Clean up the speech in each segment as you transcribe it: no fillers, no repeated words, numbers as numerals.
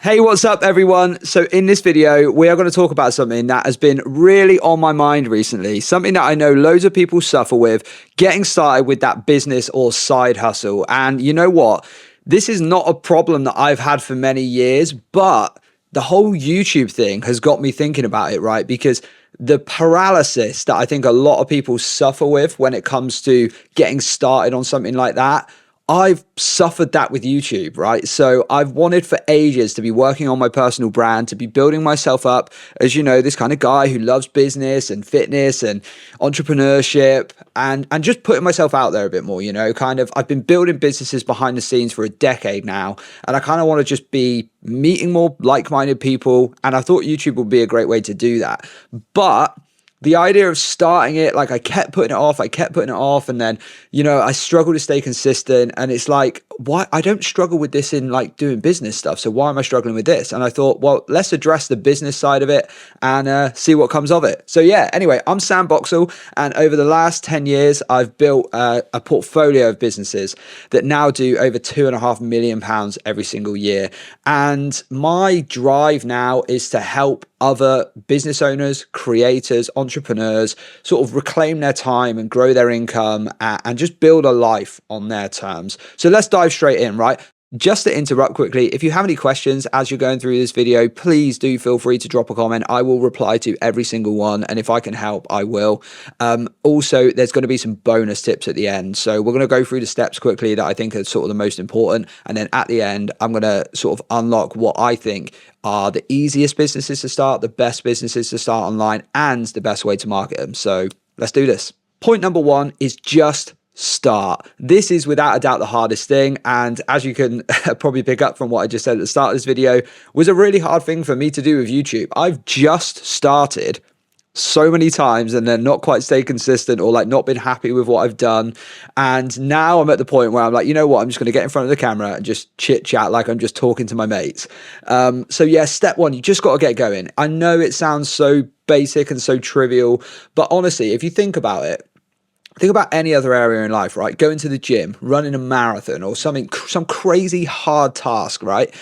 Hey, what's up, everyone? So in this video, we are going to talk about something that has been really on my mind recently, something that I know loads of people suffer with, getting started with that business or side hustle. And you know what? This is not a problem that I've had for many years, but the whole YouTube thing has got me thinking about it, right? Because the paralysis that I think a lot of people suffer with when it comes to getting started on something like that, I've suffered that with YouTube, right? So I've wanted for ages to be working on my personal brand, to be building myself up as, you know, this kind of guy who loves business and fitness and entrepreneurship and just putting myself out there a bit more, you know, kind of I've been building businesses behind the scenes for a decade now, and I kind of want to just be meeting more like-minded people, and I thought YouTube would be a great way to do that. But the idea of starting it, like I kept putting it off. And then, you know, I struggle to stay consistent. And it's like, why? I don't struggle with this in like doing business stuff. So why am I struggling with this? And I thought, well, let's address the business side of it and see what comes of it. So yeah, anyway, I'm Sam Boxall. And over the last 10 years, I've built a portfolio of businesses that now do over £2.5 million every single year. And my drive now is to help other business owners, creators, entrepreneurs sort of reclaim their time and grow their income and just build a life on their terms. So let's dive straight in, right? Just to interrupt quickly, if you have any questions as you're going through this video, please do feel free to drop a comment. I will reply to every single one, and if I can help, I will. Also, there's going to be some bonus tips at the end. So we're going to go through the steps quickly that I think are sort of the most important, and then at the end, I'm going to sort of unlock what I think are the easiest businesses to start, the best businesses to start online, and the best way to market them. So let's do this. Point number one is just start. This is without a doubt the hardest thing, and as you can probably pick up from what I just said at the start of this video, was a really hard thing for me to do with YouTube. I've just started so many times and then not quite stay consistent or like not been happy with what I've done, and now I'm at the point where I'm like, you know what, I'm just going to get in front of the camera and just chit chat like I'm just talking to my mates. So yeah, step one, you just got to get going. I know it sounds so basic and so trivial, but honestly, if you think about it, think about any other area in life, right? Going to the gym, running a marathon or something, some crazy hard task, right?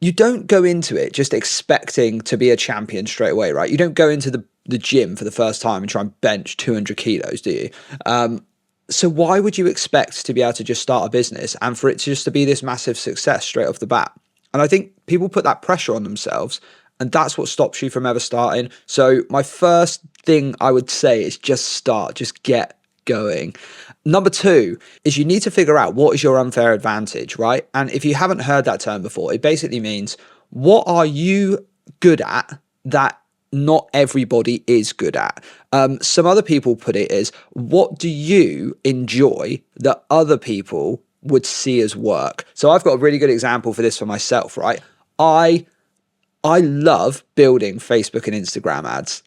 You don't go into it just expecting to be a champion straight away, right? You don't go into the gym for the first time and try and bench 200 kilos, do you? So why would you expect to be able to just start a business and for it just to be this massive success straight off the bat? And I think people put that pressure on themselves, and that's what stops you from ever starting. So my first thing I would say is just start, just get going. Number two is you need to figure out what is your unfair advantage, right? And if you haven't heard that term before, it basically means what are you good at that not everybody is good at. Some other people put it as, what do you enjoy that other people would see as work? So I've got a really good example for this for myself, right? I love building Facebook and Instagram ads.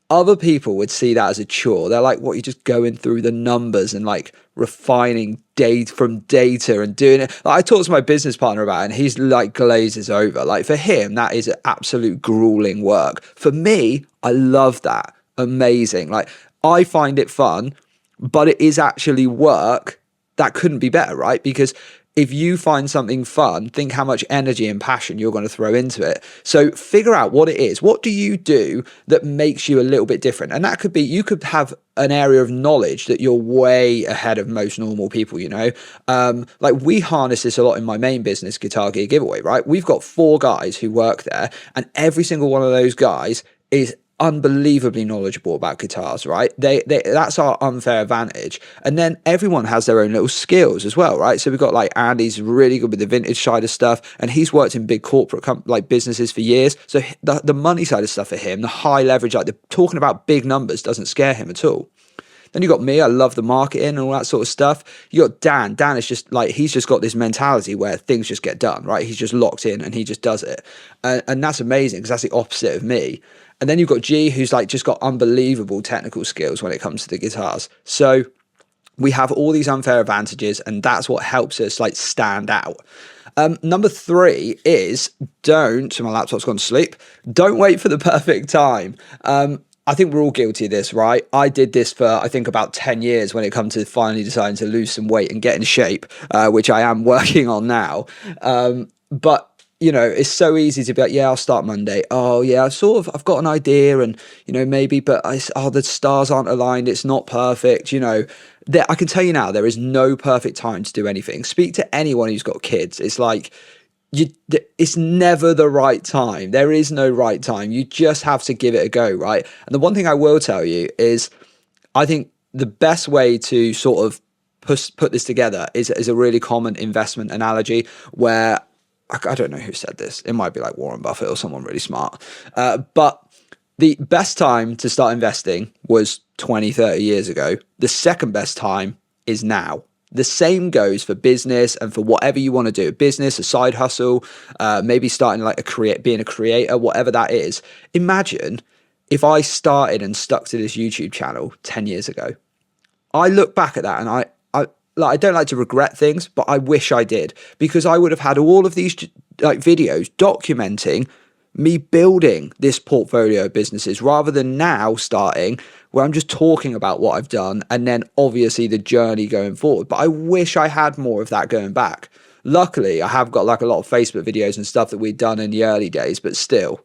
Other people would see that as a chore. They're like, what, you're just going through the numbers and like refining data from data and doing it. Like, I talked to my business partner about it and he's like glazes over. Like for him, that is absolute grueling work. For me, I love that. Amazing. Like I find it fun, but it is actually work that couldn't be better, right? Because if you find something fun, think how much energy and passion you're going to throw into it. So figure out what it is. What do you do that makes you a little bit different? And that could be, you could have an area of knowledge that you're way ahead of most normal people, you know? Like we harness this a lot in my main business, Guitar Gear Giveaway, right? We've got 4 guys who work there, and every single one of those guys is unbelievably knowledgeable about guitars, right? That's our unfair advantage. And then everyone has their own little skills as well, right? So we've got like Andy's really good with the vintage side of stuff, and he's worked in big corporate like businesses for years. So the money side of stuff for him, the high leverage, like the talking about big numbers doesn't scare him at all. Then you got me, I love the marketing and all that sort of stuff. You got Dan. Dan is just like, he's just got this mentality where things just get done, right? He's just locked in and he just does it. And that's amazing because that's the opposite of me. And then you've got G, who's like just got unbelievable technical skills when it comes to the guitars. So we have all these unfair advantages, and that's what helps us like stand out. Number 3 is so my laptop's gone to sleep. Don't wait for the perfect time. I think we're all guilty of this, right? I did this for, I think, about 10 years when it comes to finally deciding to lose some weight and get in shape, which I am working on now. But it's so easy to be like, yeah, I'll start Monday. Oh yeah, I've got an idea, and maybe, but the stars aren't aligned. It's not perfect. I can tell you now, there is no perfect time to do anything. Speak to anyone who's got kids. It's like, it's never the right time. There is no right time. You just have to give it a go, right? And the one thing I will tell you is, I think the best way to sort of put this together is a really common investment analogy where I don't know who said this. It might be like Warren Buffett or someone really smart. But the best time to start investing was 20, 30 years ago. The second best time is now. The same goes for business and for whatever you want to do, a business, a side hustle, maybe starting like being a creator, whatever that is. Imagine if I started and stuck to this YouTube channel 10 years ago. I look back at that and I don't like to regret things, but I wish I did, because I would have had all of these like videos documenting me building this portfolio of businesses, rather than now starting where I'm just talking about what I've done and then obviously the journey going forward. But I wish I had more of that going back. Luckily, I have got like a lot of Facebook videos and stuff that we'd done in the early days, but still.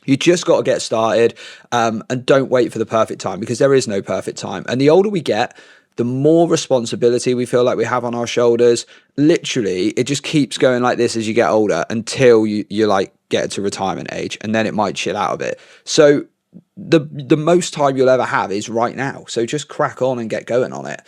You just got to get started, and don't wait for the perfect time, because there is no perfect time. And the older we get, the more responsibility we feel like we have on our shoulders. Literally, it just keeps going like this as you get older until you like get to retirement age, and then it might chill out a bit. So the most time you'll ever have is right now. So just crack on and get going on it.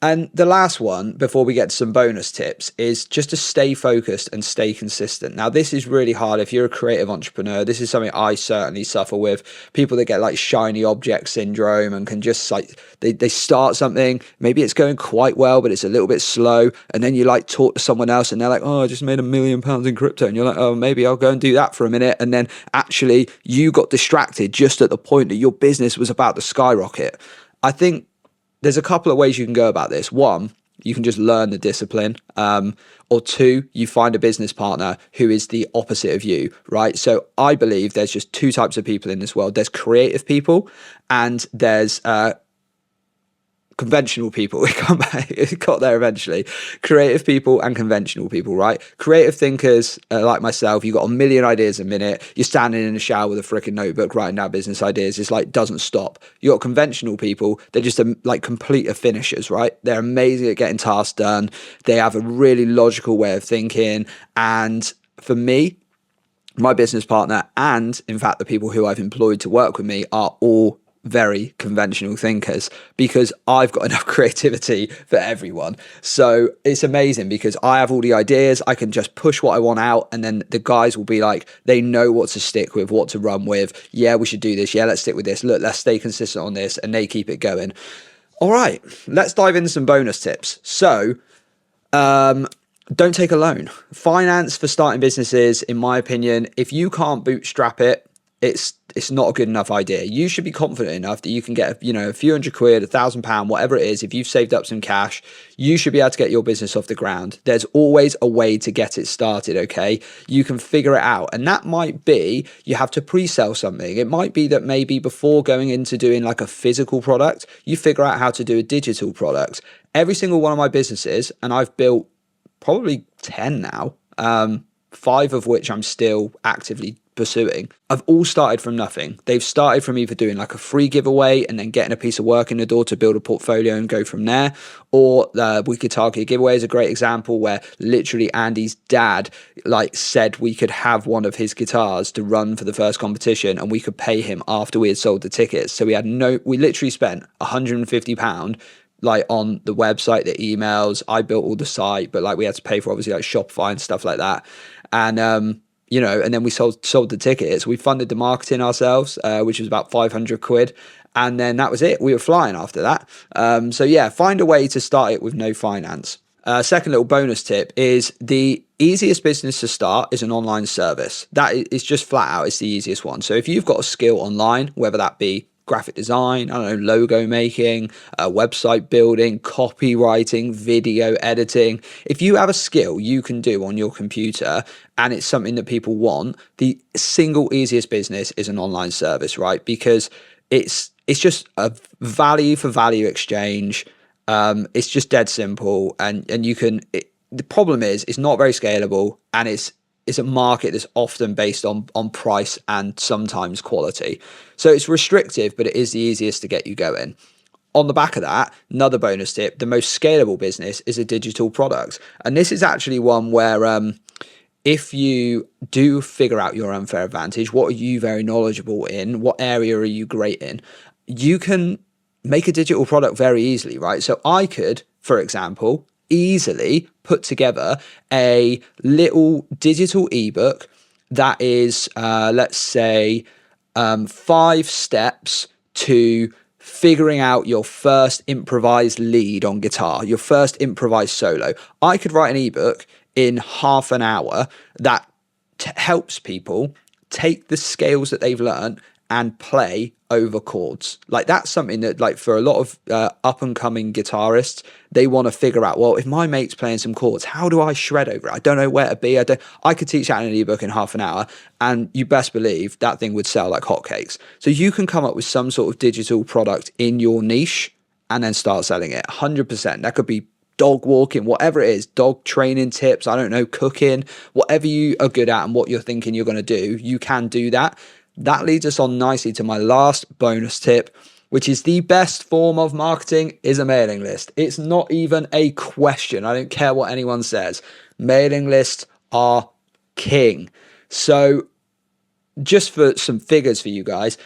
And the last one, before we get to some bonus tips, is just to stay focused and stay consistent. Now, this is really hard if you're a creative entrepreneur. This is something I certainly suffer with. People that get like shiny object syndrome and can just like, they start something, maybe it's going quite well, but it's a little bit slow. And then you like talk to someone else and they're like, oh, I just made £1 million in crypto. And you're like, oh, maybe I'll go and do that for a minute. And then actually you got distracted just at the point that your business was about to skyrocket. I think there's a couple of ways you can go about this. One, you can just learn the discipline. Or two, you find a business partner who is the opposite of you, right? So I believe there's just two types of people in this world. There's creative people and there's conventional people. We got there eventually. Creative people and conventional people, right? Creative thinkers like myself, you got a million ideas a minute. You're standing in the shower with a freaking notebook writing down business ideas. It's like doesn't stop. You got conventional people. They're just like complete finishers, right? They're amazing at getting tasks done. They have a really logical way of thinking. And for me, my business partner, and in fact the people who I've employed to work with me, are all very conventional thinkers, because I've got enough creativity for everyone. So it's amazing because I have all the ideas. I can just push what I want out, and then the guys will be like, they know what to stick with, what to run with. Yeah, we should do this. Yeah, let's stick with this. Look, let's stay consistent on this, and they keep it going. All right, let's dive into some bonus tips. So don't take a loan. Finance for starting businesses, in my opinion, if you can't bootstrap it, it's not a good enough idea. You should be confident enough that you can get, a few hundred quid, £1,000, whatever it is. If you've saved up some cash, you should be able to get your business off the ground. There's always a way to get it started, okay? You can figure it out. And that might be you have to pre-sell something. It might be that maybe before going into doing like a physical product, you figure out how to do a digital product. Every single one of my businesses, and I've built probably 10 now, 5 of which I'm still actively pursuing, I've all started from nothing. They've started from either doing like a free giveaway and then getting a piece of work in the door to build a portfolio and go from there, or we could target giveaway is a great example where literally Andy's dad like said we could have one of his guitars to run for the first competition and we could pay him after we had sold the tickets. So we literally spent £150 like on the website, the emails. I built all the site, but like we had to pay for obviously like Shopify and stuff like that. And and then we sold the tickets. We funded the marketing ourselves, which was about 500 quid. And then that was it. We were flying after that. So yeah, find a way to start it with no finance. Second little bonus tip is the easiest business to start is an online service. That is just flat out, it's the easiest one. So if you've got a skill online, whether that be graphic design, logo making, website building, copywriting, video editing. If you have a skill you can do on your computer and it's something that people want, the single easiest business is an online service, right? Because it's just a value for value exchange. It's just dead simple, and you can. The problem is it's not very scalable, and it's it's a market that's often based on price and sometimes quality. So it's restrictive, but it is the easiest to get you going. On the back of that, another bonus tip, the most scalable business is a digital product. And this is actually one where if you do figure out your unfair advantage, what are you very knowledgeable in? What area are you great in? You can make a digital product very easily, right? So I could, for example, easily put together a little digital ebook that is, let's say, 5 steps to figuring out your first improvised lead on guitar, your first improvised solo. I could write an ebook in half an hour that helps people take the scales that they've learned and play over chords. Like that's something that, like, for a lot of up and coming guitarists, they want to figure out, well, if my mate's playing some chords, how do I shred over it? I don't know where to be. I could teach that in an ebook in half an hour, and you best believe that thing would sell like hotcakes. So you can come up with some sort of digital product in your niche and then start selling it. 100%. That could be dog walking, whatever it is, dog training tips, I don't know, cooking, whatever you are good at and what you're thinking you're going to do, you can do that. That leads us on nicely to my last bonus tip, which is the best form of marketing is a mailing list. It's not even a question. I don't care what anyone says. Mailing lists are king. So just for some figures for you guys,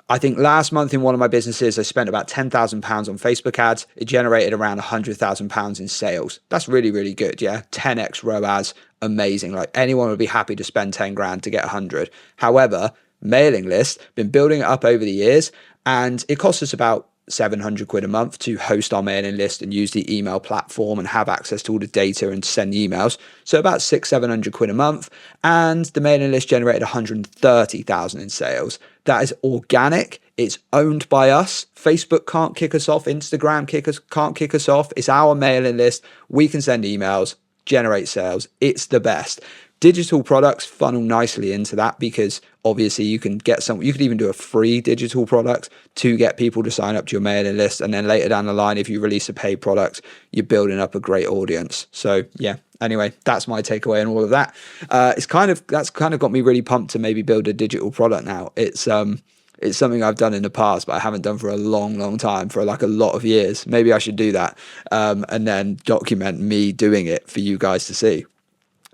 I think last month in one of my businesses, I spent about £10,000 on Facebook ads. It generated around £100,000 in sales. That's really, really good. Yeah. 10x ROAS. Amazing. Like anyone would be happy to spend 10 grand to get 100. However, mailing list, been building it up over the years, and it costs us about 700 quid a month to host our mailing list and use the email platform and have access to all the data and send emails. So about 600-700 quid a month. And the mailing list generated 130,000 in sales. That is organic. It's owned by us. Facebook can't kick us off. Instagram can't kick us off. It's our mailing list. We can send emails, generate sales. It's the best. Digital products funnel nicely into that because obviously you can get you could even do a free digital product to get people to sign up to your mailing list. And then later down the line, if you release a paid product, you're building up a great audience. So yeah, anyway, that's my takeaway on all of that. That's kind of got me really pumped to maybe build a digital product now. It's something I've done in the past, but I haven't done for a long, long time, for like a lot of years. Maybe I should do that and then document me doing it for you guys to see.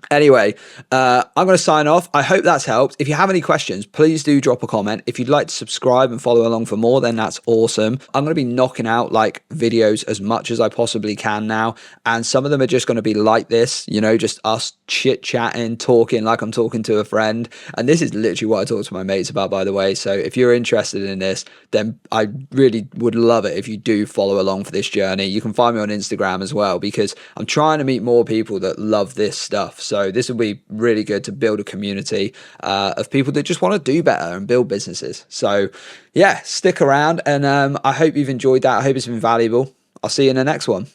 Anyway, I'm going to sign off. I hope that's helped. If you have any questions, please do drop a comment. If you'd like to subscribe and follow along for more, then that's awesome. I'm going to be knocking out like videos as much as I possibly can now. And some of them are just going to be like this, you know, just us chit chatting, talking like I'm talking to a friend. And this is literally what I talk to my mates about, by the way. So if you're interested in this, then I really would love it if you do follow along for this journey. You can find me on Instagram as well, because I'm trying to meet more people that love this stuff. So this will be really good to build a community of people that just want to do better and build businesses. So yeah, stick around, and I hope you've enjoyed that. I hope it's been valuable. I'll see you in the next one.